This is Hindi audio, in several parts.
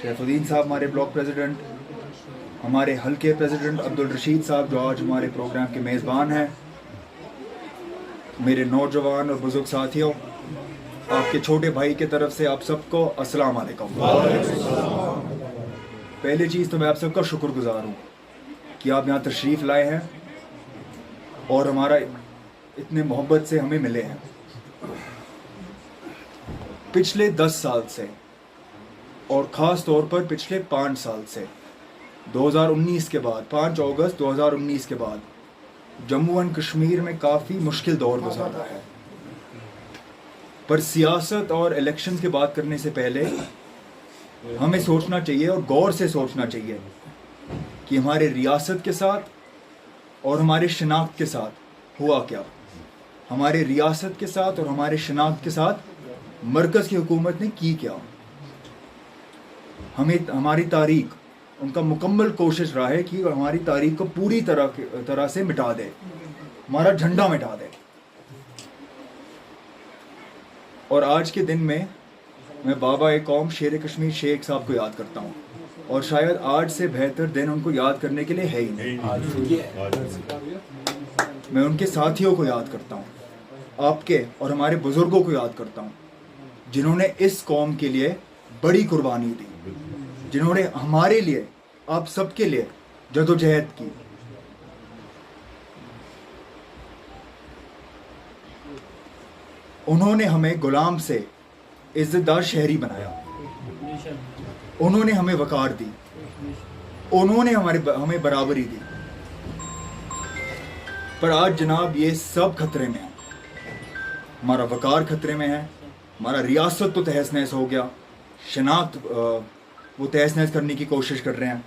सैफुद्दीन साहब हमारे ब्लॉक प्रेसिडेंट, हमारे हल्के प्रेसिडेंट अब्दुल रशीद साहब जो आज हमारे प्रोग्राम के मेज़बान हैं, मेरे नौजवान और बुजुर्ग साथियों, आपके छोटे भाई की तरफ से आप सबको अस्सलाम वालेकुम। पहली चीज़ तो मैं आप सबका शुक्रगुजार हूँ कि आप यहाँ तशरीफ़ लाए हैं और हमारा इतने मोहब्बत से हमें मिले हैं। पिछले 10 साल से और ख़ास तौर पर पिछले 5 साल से 2019 के बाद 5 अगस्त 2019 के बाद जम्मू एंड कश्मीर में काफ़ी मुश्किल दौर गुजारा है। पर सियासत और इलेक्शन की बात करने से पहले हमें सोचना चाहिए और गौर से सोचना चाहिए कि हमारे रियासत के साथ और हमारे शनाख्त के साथ हुआ क्या। हमारे रियासत के साथ और हमारे शनाख्त के साथ मरकज़ की हुकूमत ने की क्या। हमें हमारी तारीख, उनका मुकम्मल कोशिश रहा है कि हमारी तारीख को पूरी तरह से मिटा दे, हमारा झंडा मिटा दे। और आज के दिन में मैं बाबा ए कौम शेर कश्मीर शेख साहब को याद करता हूँ, और शायद आज से बेहतर दिन उनको याद करने के लिए है ही नहीं। मैं उनके साथियों को याद करता हूँ, आपके और हमारे बुजुर्गों को याद करता हूँ, जिन्होंने इस कौम के लिए बड़ी कुर्बानी दी, जिन्होंने हमारे लिए, आप सबके लिए जदोजहद की। उन्होंने हमें गुलाम से इज्जतदार शहरी बनाया, उन्होंने हमें वकार दी, उन्होंने हमें बराबरी दी। पर आज जनाब ये सब खतरे में है। हमारा वकार खतरे में है, हमारा रियासत तो तहस नहस हो गया, शनाख्त वो तहस नहस करने की कोशिश कर रहे हैं।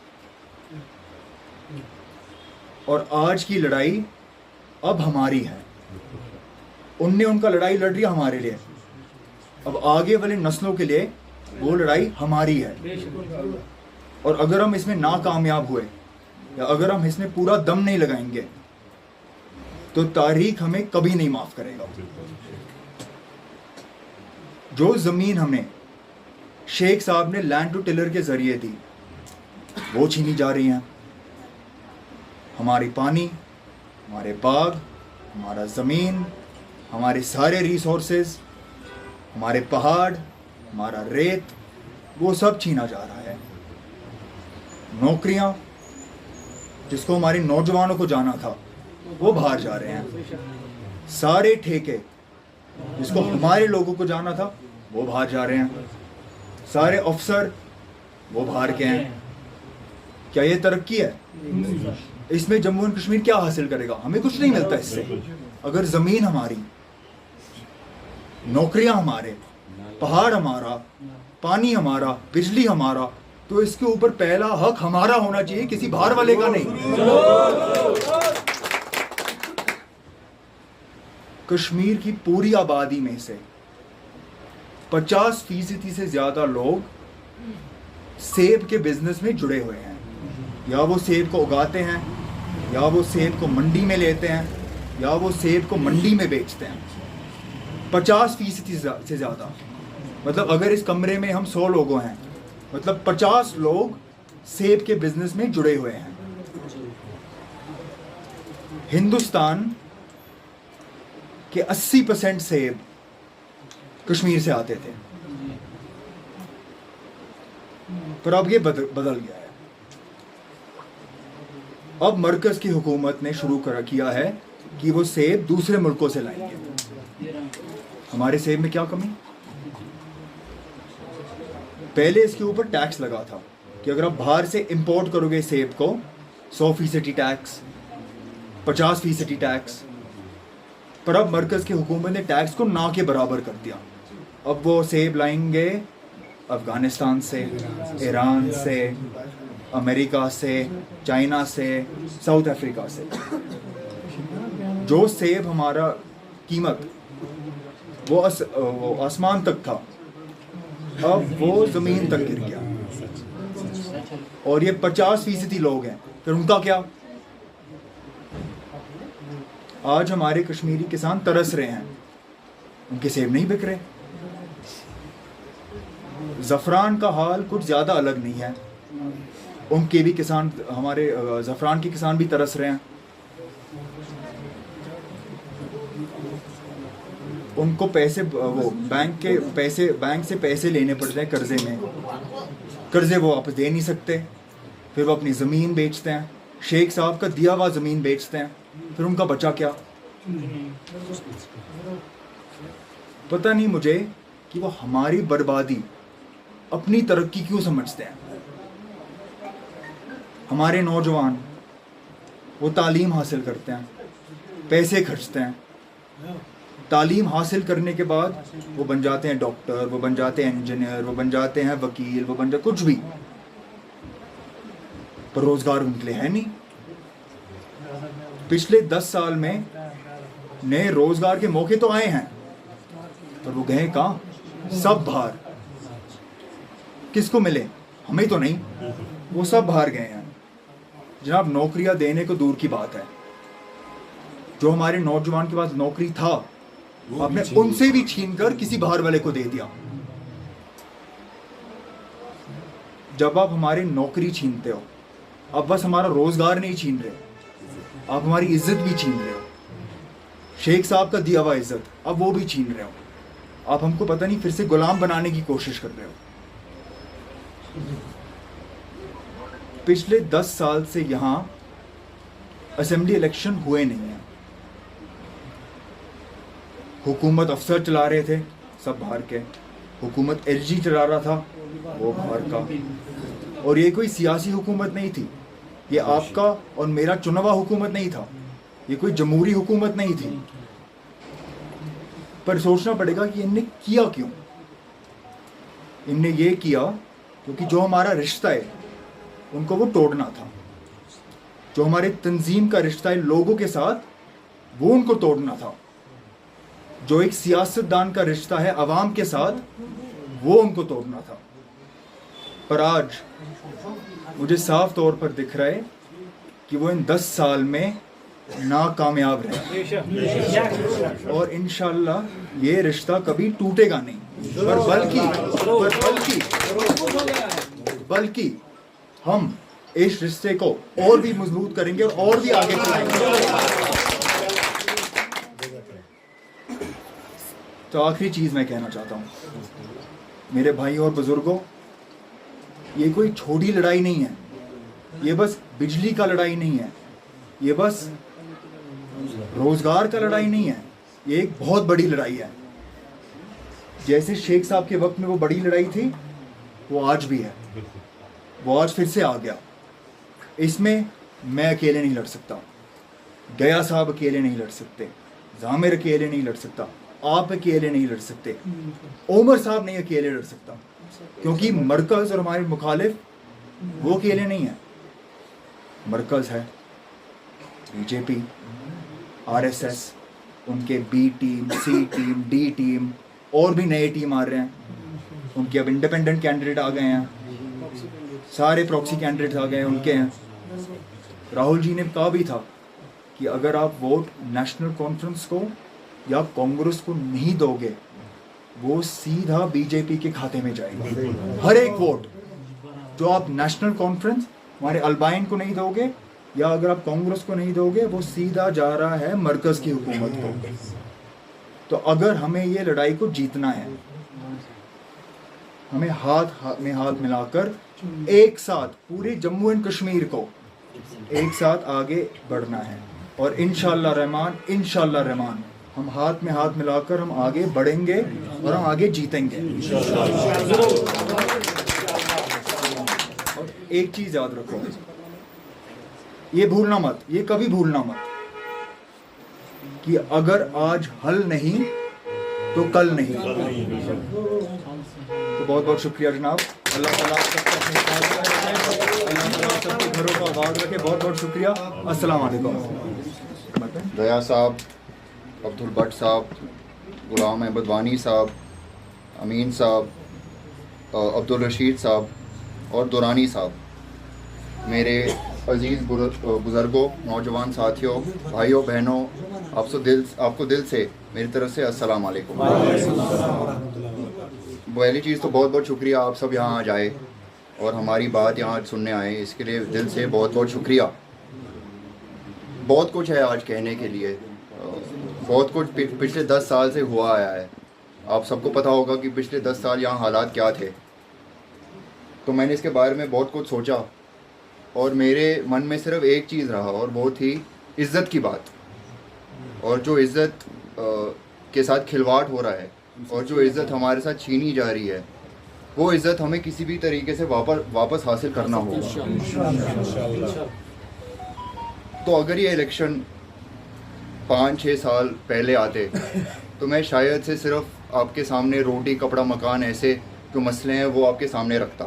और आज की लड़ाई अब हमारी है। उनने उनका लड़ाई लड़ रही हमारे लिए, अब आगे वाले नस्लों के लिए वो लड़ाई हमारी है। और अगर हम इसमें नाकामयाब हुए या अगर हम इसमें पूरा दम नहीं लगाएंगे तो तारीख हमें कभी नहीं माफ करेगा। जो ज़मीन हमें शेख साहब ने लैंड टू टिलर के ज़रिए दी वो छीनी जा रही हैं। हमारी पानी, हमारे बाग, हमारा ज़मीन, हमारे सारे रिसोर्सेज, हमारे पहाड़, हमारा रेत, वो सब छीना जा रहा है। नौकरियां जिसको हमारे नौजवानों को जाना था वो बाहर जा रहे हैं। सारे ठेके जिसको हमारे लोगों को जाना था वो बाहर जा रहे हैं। सारे अफसर वो बाहर के हैं। क्या ये तरक्की है? इसमें जम्मू एंड कश्मीर क्या हासिल करेगा? हमें कुछ नहीं मिलता इससे। अगर ज़मीन हमारी, नौकरियां हमारे, पहाड़ हमारा, पानी हमारा, बिजली हमारा, तो इसके ऊपर पहला हक हमारा होना चाहिए, किसी बाहर वाले का नहीं। कश्मीर की पूरी आबादी में से 50% से ज्यादा लोग सेब के बिजनेस में जुड़े हुए हैं। या वो सेब को उगाते हैं, या वो सेब को मंडी में लेते हैं, या वो सेब को मंडी में बेचते हैं। 50% से ज़्यादा, मतलब अगर इस कमरे में हम 100 लोगों हैं, मतलब 50 लोग सेब के बिजनेस में जुड़े हुए हैं। हिंदुस्तान के 80% सेब कश्मीर से आते थे, पर अब ये बदल गया है। अब मरकज़ की हुकूमत ने शुरू किया है कि वो सेब दूसरे मुल्कों से लाएंगे। हमारे सेब में क्या कमी? पहले इसके ऊपर टैक्स लगा था कि अगर आप बाहर से इंपोर्ट करोगे सेब को 100% टैक्स, 50% टैक्स। पर अब मरकज़ की हुकूमत ने टैक्स को ना के बराबर कर दिया। अब वो सेब लाएंगे अफ़गानिस्तान से, ईरान से, अमेरिका से, चाइना से, साउथ अफ्रीका से। जो सेब हमारा कीमत वो आसमान तक था, अब वो ज़मीन तक गिर गया। और ये 50% लोग हैं, फिर उनका क्या? आज हमारे कश्मीरी किसान तरस रहे हैं, उनके सेब नहीं बिक रहे। ज़फ़रान का हाल कुछ ज़्यादा अलग नहीं है। उनके भी किसान, हमारे ज़फ़रान के किसान भी तरस रहे हैं। उनको पैसे, वो बैंक से पैसे लेने पड़ते हैं कर्जे में, कर्जे वो वापस दे नहीं सकते, फिर वो अपनी ज़मीन बेचते हैं, शेख साहब का दिया हुआ ज़मीन बेचते हैं, फिर उनका बचा क्या? पता नहीं मुझे कि वो हमारी बर्बादी अपनी तरक्की क्यों समझते हैं। हमारे नौजवान वो तालीम हासिल करते हैं, पैसे खर्चते हैं, तालीम हासिल करने के बाद वो बन जाते हैं डॉक्टर, वो बन जाते हैं इंजीनियर, वो बन जाते हैं वकील, वो बन जाते कुछ भी, पर रोजगार उनके लिए है नहीं। पिछले 10 साल में नए रोजगार के मौके तो आए हैं, पर वो गए कहाँ? सब बाहर। किसको मिले? हमें तो नहीं, वो सब बाहर गए हैं। जनाब, नौकरियां देने को दूर की बात है, जो हमारे नौजवान के पास नौकरी था आपने उनसे भी छीनकर किसी बाहर वाले को दे दिया। जब आप हमारी नौकरी छीनते हो, अब बस हमारा रोजगार नहीं छीन रहे, आप हमारी इज्जत भी छीन रहे हो। शेख साहब का दिया हुआ इज्जत अब वो भी छीन रहे हो। आप हमको पता नहीं फिर से गुलाम बनाने की कोशिश कर रहे हो। पिछले 10 साल से यहां असेंबली इलेक्शन हुए नहीं है। हुकूमत अफसर चला रहे थे, सब बाहर के। हुकूमत एलजी चला रहा था, वो बाहर का। और ये कोई सियासी हुकूमत नहीं थी, ये आपका और मेरा चुनावा हुकूमत नहीं था, ये कोई जमहूरी हुकूमत नहीं थी। पर सोचना पड़ेगा कि इनने किया क्यों। इनने ये किया क्योंकि जो हमारा रिश्ता है उनको वो तोड़ना था। जो हमारे तंजीम का रिश्ता है लोगों के साथ, वो उनको तोड़ना था। जो एक सियासतदान का रिश्ता है अवाम के साथ, वो उनको तोड़ना था। पर आज मुझे साफ तौर पर दिख रहा है कि वो इन 10 साल में नाकामयाब रहे, और इंशाल्लाह ये रिश्ता कभी टूटेगा नहीं, बल्कि हम इस रिश्ते को और भी मजबूत करेंगे और भी आगे चलाएंगे। तो आखिरी चीज मैं कहना चाहता हूँ, मेरे भाइयों और बुजुर्गों, ये कोई छोटी लड़ाई नहीं है, ये बस बिजली का लड़ाई नहीं है, ये बस रोजगार का लड़ाई नहीं है, ये एक बहुत बड़ी लड़ाई है। जैसे शेख साहब के वक्त में वो बड़ी लड़ाई थी, वो आज भी है, वो आज फिर से आ गया। इसमें मैं अकेले नहीं लड़ सकता, गया साहब अकेले नहीं लड़ सकते, जामिर अकेले नहीं लड़ सकता, आप अकेले नहीं लड़ सकते, उमर साहब नहीं अकेले लड़ सकता, क्योंकि मरकज और हमारे मुखालिफ वो अकेले नहीं है। मरकज है बीजेपी, आरएसएस, उनके बी टीम, सी टीम, डी टीम, और भी नए टीम आ रहे हैं। उनके अब इंडिपेंडेंट कैंडिडेट आ गए हैं, सारे प्रॉक्सी कैंडिडेट्स आ गए हैं, उनके हैं। राहुल जी ने कहा भी था कि अगर आप वोट नेशनल कॉन्फ्रेंस को या कांग्रेस को नहीं दोगे, वो सीधा बीजेपी के खाते में जाएगा। हर एक वोट जो आप नेशनल कॉन्फ्रेंस हमारे अल्बाइन को नहीं दोगे, या अगर आप कांग्रेस को नहीं दोगे, वो सीधा जा रहा है मरकज की हुकूमत को। तो अगर हमें ये लड़ाई को जीतना है, हमें हाथ में हाथ मिलाकर एक साथ पूरे जम्मू एंड कश्मीर को एक साथ आगे बढ़ना है। और इंशाअल्लाह रहमान हम हाथ में हाथ मिलाकर हम आगे बढ़ेंगे और हम आगे जीतेंगे। और एक चीज याद रखो, ये भूलना मत, ये कभी भूलना मत कि अगर आज हल नहीं तो कल नहीं। तो बहुत बहुत शुक्रिया जनाब। अल्लाह ताला सबके घरों का आबाद रखे। बहुत बहुत शुक्रिया। अस्सलाम वालेकुम। दया साहब, अब्दुल भट्ट साहब, गुलाम अहमद वानी साहब, अमीन साहब, अब्दुल रशीद साहब और दुरानी साहब, मेरे अजीज़ बुज़ुर्गों, नौजवान साथियों, भाइयों बहनों, आपको दिल से मेरी तरफ से अस्सलाम वालेकुम। पहली चीज़ तो बहुत बहुत शुक्रिया आप सब यहाँ आ जाए और हमारी बात यहाँ सुनने आए, इसके लिए दिल से बहुत बहुत शुक्रिया। बहुत कुछ है आज कहने के लिए, बहुत कुछ पिछले 10 साल से हुआ आया है। आप सबको पता होगा कि पिछले 10 साल यहाँ हालात क्या थे। तो मैंने इसके बारे में बहुत कुछ सोचा और मेरे मन में सिर्फ एक चीज़ रहा और वो थी इज़्ज़त की बात। और जो इज़्ज़त के साथ खिलवाड़ हो रहा है और जो इज़्ज़त हमारे साथ छीनी जा रही है, वो इज़्ज़त हमें किसी भी तरीके से वापस हासिल करना होगा। तो अगर ये इलेक्शन 5-6 साल पहले आते तो मैं शायद से सिर्फ आपके सामने रोटी कपड़ा मकान ऐसे जो मसले हैं वो आपके सामने रखता।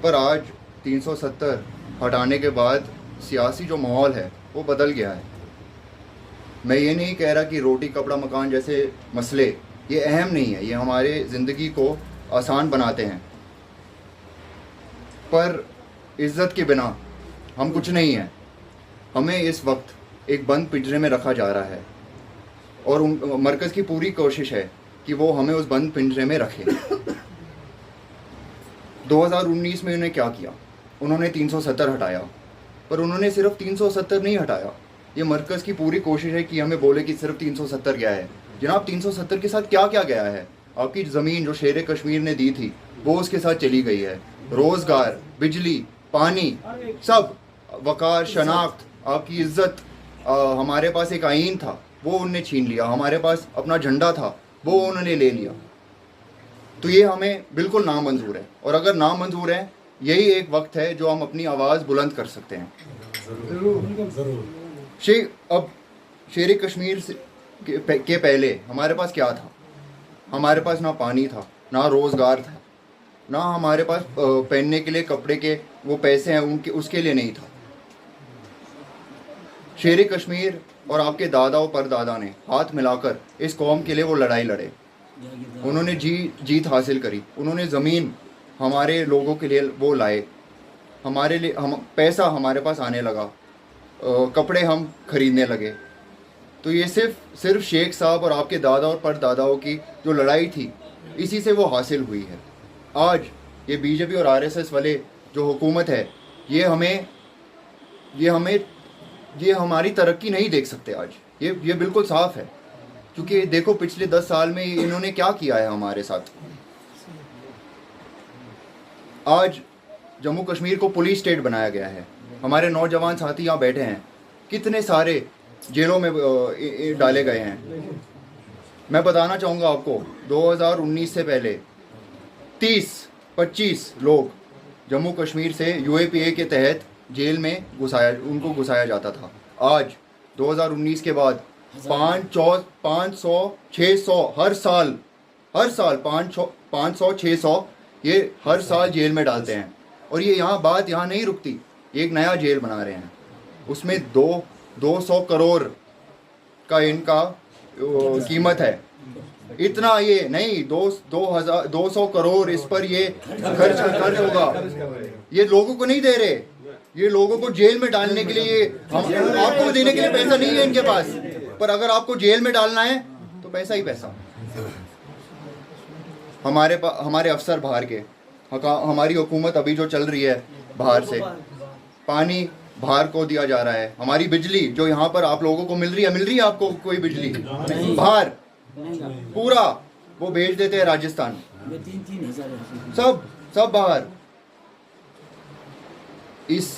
पर आज 370 हटाने के बाद सियासी जो माहौल है वो बदल गया है। मैं ये नहीं कह रहा कि रोटी कपड़ा मकान जैसे मसले ये अहम नहीं है, ये हमारे ज़िंदगी को आसान बनाते हैं, पर इज़्ज़त के बिना हम कुछ नहीं हैं। हमें इस वक्त एक बंद पिंजरे में रखा जा रहा है और मरकज़ की पूरी कोशिश है कि वो हमें उस बंद पिंजरे में रखे। 2019 में उन्होंने क्या किया? उन्होंने 370 हटाया, पर उन्होंने सिर्फ 370 नहीं हटाया। ये मरकज़ की पूरी कोशिश है कि हमें बोले कि सिर्फ 370 गया है। जनाब 370 के साथ क्या क्या गया है? आपकी ज़मीन जो शेर कश्मीर ने दी थी वो उसके साथ चली गई है। रोज़गार, बिजली, पानी, सब, वक़ार, शनाख्त, आपकी इज़्ज़त, हमारे पास एक आईन था वो उन्होंने छीन लिया। हमारे पास अपना झंडा था वो उन्होंने ले लिया। तो ये हमें बिल्कुल नामंजूर है। और अगर नामंजूर है, यही एक वक्त है जो हम अपनी आवाज़ बुलंद कर सकते हैं। अब शेर कश्मीर के पहले हमारे पास क्या था? हमारे पास ना पानी था, ना रोज़गार था, ना हमारे पास पहनने के लिए कपड़े के वो पैसे हैं उनके उसके लिए नहीं था। शेर कश्मीर और आपके दादा और परदादा ने हाथ मिलाकर इस कौम के लिए वो लड़ाई लड़े। उन्होंने जीत हासिल करी। उन्होंने ज़मीन हमारे लोगों के लिए वो लाए, हमारे लिए पैसा हमारे पास आने लगा, कपड़े हम खरीदने लगे। तो ये सिर्फ शेख साहब और आपके दादा और परदादाओं की जो लड़ाई थी, इसी से वो हासिल हुई है। आज ये बीजेपी और आरएसएस वाले जो हुकूमत है, ये हमारी तरक्की नहीं देख सकते। आज ये बिल्कुल साफ है, क्योंकि देखो पिछले 10 साल में इन्होंने क्या किया है हमारे साथ। आज जम्मू कश्मीर को पुलिस स्टेट बनाया गया है। हमारे नौजवान साथी यहाँ बैठे हैं, कितने सारे जेलों में डाले गए हैं। मैं बताना चाहूँगा आपको, 2019 से पहले 30-25 लोग जम्मू कश्मीर से यूएपीए के तहत जेल में उनको घुसाया जाता था। आज 2019 के बाद 500-600 हर साल 500-600 ये हर साल जेल में डालते हैं। और ये बात यहाँ नहीं रुकती, एक नया जेल बना रहे हैं, उसमें 200 करोड़ का इनका कीमत है। इतना ये नहीं, 200 करोड़ इस पर ये खर्च होगा। ये लोगों को नहीं दे रहे, ये लोगों को जेल में डालने के लिए आपको देने के लिए पैसा नहीं है इनके पास, पर अगर आपको जेल में डालना है तो पैसा ही पैसा। हमारे अफसर बाहर के, हमारी हुकूमत अभी जो चल रही है बाहर से, पानी बाहर को दिया जा रहा है। हमारी बिजली जो यहाँ पर आप लोगों को मिल रही है आपको कोई बिजली बाहर पूरा वो भेज देते हैं राजस्थान, सब बाहर।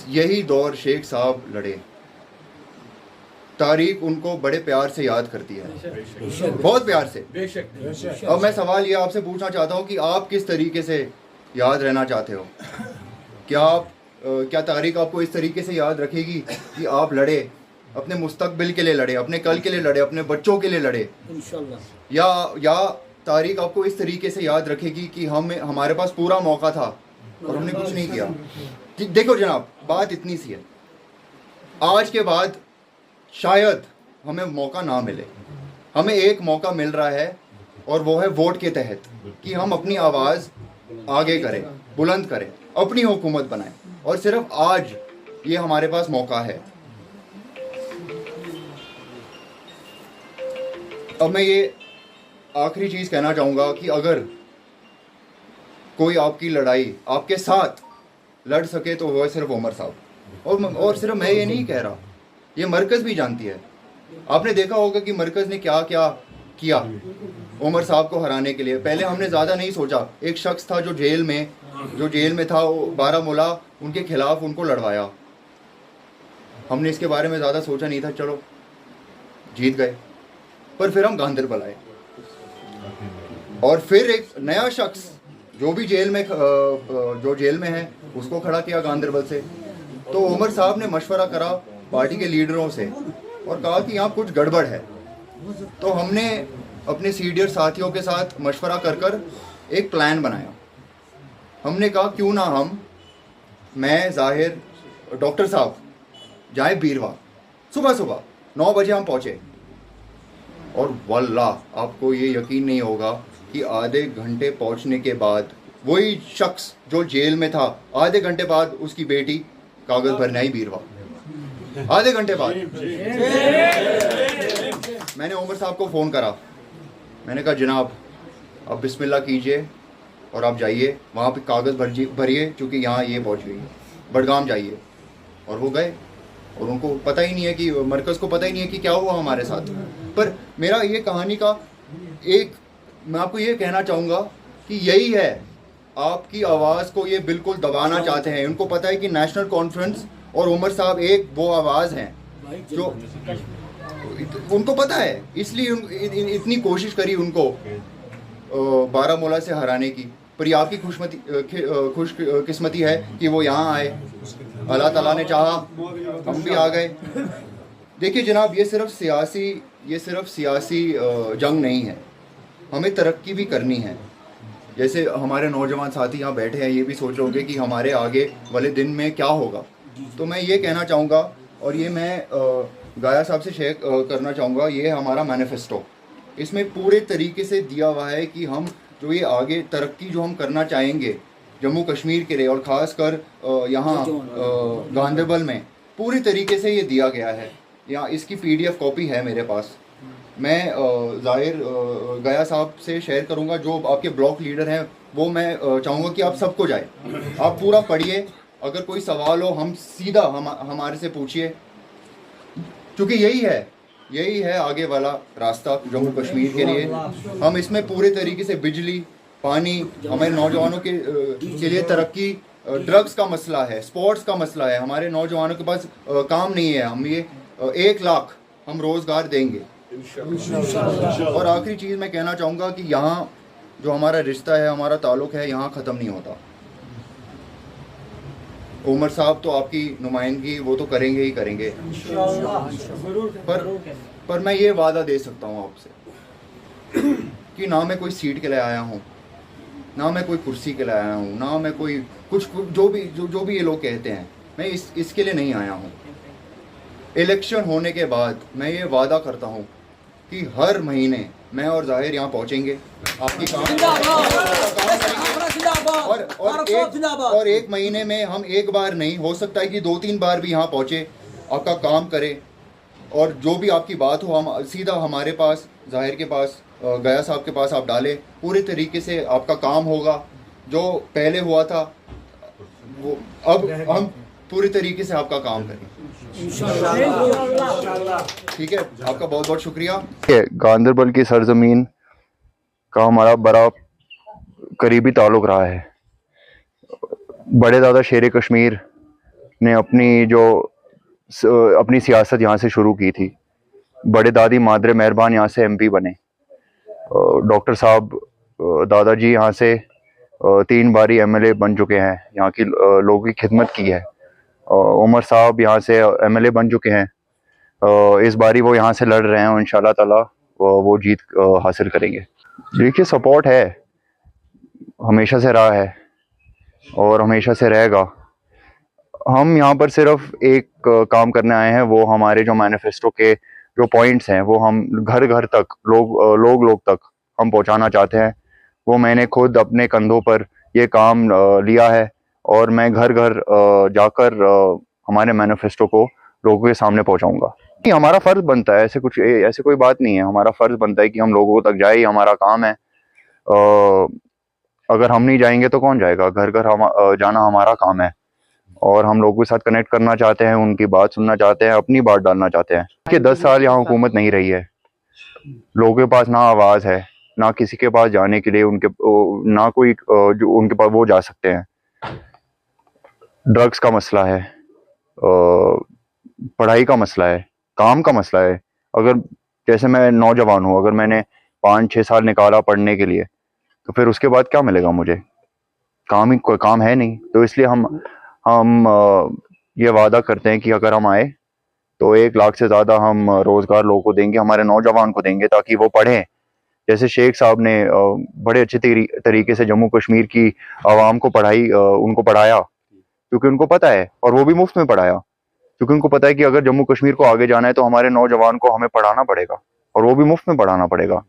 यही दौर शेख साहब लड़े। तारीख उनको बड़े प्यार से याद करती है, बहुत प्यार से। अब मैं सवाल ये आपसे पूछना चाहता हूँ कि आप किस तरीके से याद रहना चाहते हो? क्या तारीख आपको इस तरीके से याद रखेगी कि आप लड़े, अपने मुस्तकबिल के लिए लड़े, अपने कल के लिए लड़े, अपने बच्चों के लिए लड़े, इंशाल्लाह? या तारीख आपको इस तरीके से याद रखेगी कि हमारे पास पूरा मौका था और हमने कुछ नहीं किया? देखो जनाब, बात इतनी सी है, आज के बाद शायद हमें मौका ना मिले। हमें एक मौका मिल रहा है और वो है वोट के तहत, कि हम अपनी आवाज़ आगे करें, बुलंद करें, अपनी हुकूमत बनाएं। और सिर्फ आज ये हमारे पास मौका है। अब मैं ये आखिरी चीज़ कहना चाहूँगा कि अगर कोई आपकी लड़ाई आपके साथ लड़ सके तो वो है सिर्फ उमर साहब। और सिर्फ मैं ये नहीं कह रहा, ये मरकज़ भी जानती है। आपने देखा होगा कि मरकज़ ने क्या क्या किया उमर साहब को हराने के लिए। पहले हमने ज़्यादा नहीं सोचा, एक शख्स था जो जेल में था, वो बारामूला, उनके खिलाफ उनको लड़वाया। हमने इसके बारे में ज़्यादा सोचा नहीं था, चलो जीत गए। पर फिर हम गांधरबल आए और फिर एक नया शख्स जो जेल में है उसको खड़ा किया गांधरबल से। तो उमर साहब ने मशवरा करा पार्टी के लीडरों से और कहा कि यहाँ कुछ गड़बड़ है। तो हमने अपने सीनियर साथियों के साथ मशवरा कर एक प्लान बनाया। हमने कहा क्यों ना मैं, ज़ाहिर, डॉक्टर साहब जाए बीरवा, सुबह 9 बजे हम पहुँचे। और वल्लाह आपको ये यकीन नहीं होगा कि आधे घंटे पहुँचने के बाद वही शख्स जो जेल में था, आधे घंटे बाद उसकी बेटी कागज़ भरने आई बीरवा। आधे घंटे बाद मैंने उमर साहब को फ़ोन करा। मैंने कहा जनाब अब बिस्मिल्लाह कीजिए और आप जाइए वहाँ पे कागज़ भरिए, क्योंकि यहाँ ये पहुँच गई, बडगाम जाइए। और वो गए और उनको पता ही नहीं है कि मरकज़ को पता ही नहीं है कि क्या हुआ हमारे साथ। पर मेरा ये कहानी का मैं आपको ये कहना चाहूँगा कि यही है, आपकी आवाज़ को ये बिल्कुल दबाना चाहते हैं। उनको पता है कि नेशनल कॉन्फ्रेंस और उमर साहब एक वो आवाज़ हैं जो उनको पता है, इसलिए इतनी कोशिश करी उनको बारामूला से हराने की। पर ये आपकी खुशकिस्मती है कि वो यहाँ आए, अल्लाह ताला ने चाहा हम भी आ गए। देखिए जनाब, ये सिर्फ सियासी जंग नहीं है, हमें तरक्की भी करनी है। जैसे हमारे नौजवान साथी यहाँ बैठे हैं, ये भी सोच रहे होंगे कि हमारे आगे वाले दिन में क्या होगा। तो मैं ये कहना चाहूँगा और ये मैं गाया साहब से शेयर करना चाहूँगा, ये हमारा मैनिफेस्टो। इसमें पूरे तरीके से दिया हुआ है कि हम जो ये आगे तरक्की जो हम करना चाहेंगे जम्मू कश्मीर के लिए और ख़ास कर यहाँ गांधरबल में, पूरी तरीके से ये दिया गया है। यहाँ इसकी PDF कॉपी है मेरे पास। मैं ज़ाहिर गया साहब से शेयर करूँगा, जो आपके ब्लॉक लीडर हैं, वो मैं चाहूँगा कि आप सबको जाए, आप पूरा पढ़िए। अगर कोई सवाल हो हम सीधा हमारे से पूछिए, क्योंकि यही है आगे वाला रास्ता जम्मू कश्मीर के लिए। हम इसमें पूरे तरीके से बिजली, पानी, हमारे नौजवानों के लिए तरक्की, ड्रग्स का मसला है, स्पोर्ट्स का मसला है, हमारे नौजवानों के पास काम नहीं है, हम ये 1 लाख हम रोज़गार देंगे। और आखिरी चीज़ मैं कहना चाहूँगा कि यहाँ जो हमारा रिश्ता है, हमारा ताल्लुक़ है, यहाँ ख़त्म नहीं होता। उमर साहब तो आपकी नुमाइंदगी वो तो करेंगे ही करेंगे, पर मैं ये वादा दे सकता हूँ आपसे कि ना मैं कोई सीट के लिए आया हूँ, ना मैं कोई कुर्सी के लिए आया हूँ, ना मैं कोई कुछ जो भी ये लोग कहते हैं, मैं इसके लिए नहीं आया हूँ। इलेक्शन होने के बाद मैं ये वादा करता हूँ कि हर महीने मैं और ज़ाहिर यहाँ पहुँचेंगे, आपकी और एक महीने में हम एक बार नहीं, हो सकता है कि 2-3 बार भी यहाँ पहुँचे, आपका काम करे। और जो भी आपकी बात हो हम सीधा हमारे पास, ज़ाहिर के पास, गया साहब के पास आप डालें, पूरे तरीके से आपका काम होगा। जो पहले हुआ था वो अब हम पूरी तरीके से आपका काम करें। ठीक है, आपका बहुत बहुत शुक्रिया। गांधरबल की सरजमीन का हमारा बड़ा करीबी ताल्लुक़ रहा है। बड़े दादा शेर कश्मीर ने अपनी सियासत यहाँ से शुरू की थी। बड़े दादी मादरे मेहरबान यहाँ से MP बने। डॉक्टर साहब दादाजी यहाँ से 3 बारी MLA बन चुके हैं, यहाँ की लोगों की खिदमत की है। उमर साहब यहाँ से MLA बन चुके हैं, इस बारी वो यहाँ से लड़ रहे हैं और इंशाल्लाह ताला वो जीत हासिल करेंगे। देखिए, सपोर्ट है, हमेशा से रहा है और हमेशा से रहेगा। हम यहाँ पर सिर्फ एक काम करने आए हैं, वो हमारे जो मैनिफेस्टो के जो पॉइंट्स हैं वो हम घर घर तक लोग तक हम पहुँचाना चाहते हैं। वो मैंने खुद अपने कंधों पर ये काम लिया है और मैं घर घर जाकर हमारे मैनिफेस्टो को लोगों के सामने पहुँचाऊँगा। हमारा फ़र्ज़ बनता है, ऐसे कोई बात नहीं है, हमारा फ़र्ज़ बनता है कि हम लोगों तक जाए, हमारा काम है। अगर हम नहीं जाएंगे तो कौन जाएगा? घर घर हम जाना हमारा काम है, और हम लोगों के साथ कनेक्ट करना चाहते हैं, उनकी बात सुनना चाहते हैं, अपनी बात डालना चाहते हैं। कि 10 साल यहाँ हुकूमत नहीं रही है, लोगों के पास ना आवाज़ है, ना किसी के पास जाने के लिए ना कोई जो उनके पास वो जा सकते हैं। ड्रग्स का मसला है, पढ़ाई का मसला है, काम का मसला है। अगर जैसे मैं नौजवान हूँ, अगर मैंने 5-6 साल निकाला पढ़ने के लिए, तो फिर उसके बाद क्या मिलेगा मुझे? कोई काम है नहीं। तो इसलिए हम ये वादा करते हैं कि अगर हम आए तो 1 लाख से ज़्यादा हम रोज़गार लोगों को देंगे, हमारे नौजवान को देंगे, ताकि वो पढ़ें। जैसे शेख साहब ने बड़े अच्छे तरीके से जम्मू कश्मीर की आवाम को उनको पढ़ाया, क्योंकि उनको पता है, और वो भी मुफ्त में पढ़ाया, क्योंकि उनको पता है कि अगर जम्मू कश्मीर को आगे जाना है तो हमारे नौजवान को हमें पढ़ाना पड़ेगा, और वो भी मुफ्त में पढ़ाना पड़ेगा।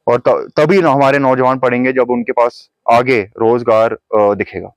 और तभी हमारे नौजवान पढ़ेंगे जब उनके पास आगे रोजगार दिखेगा।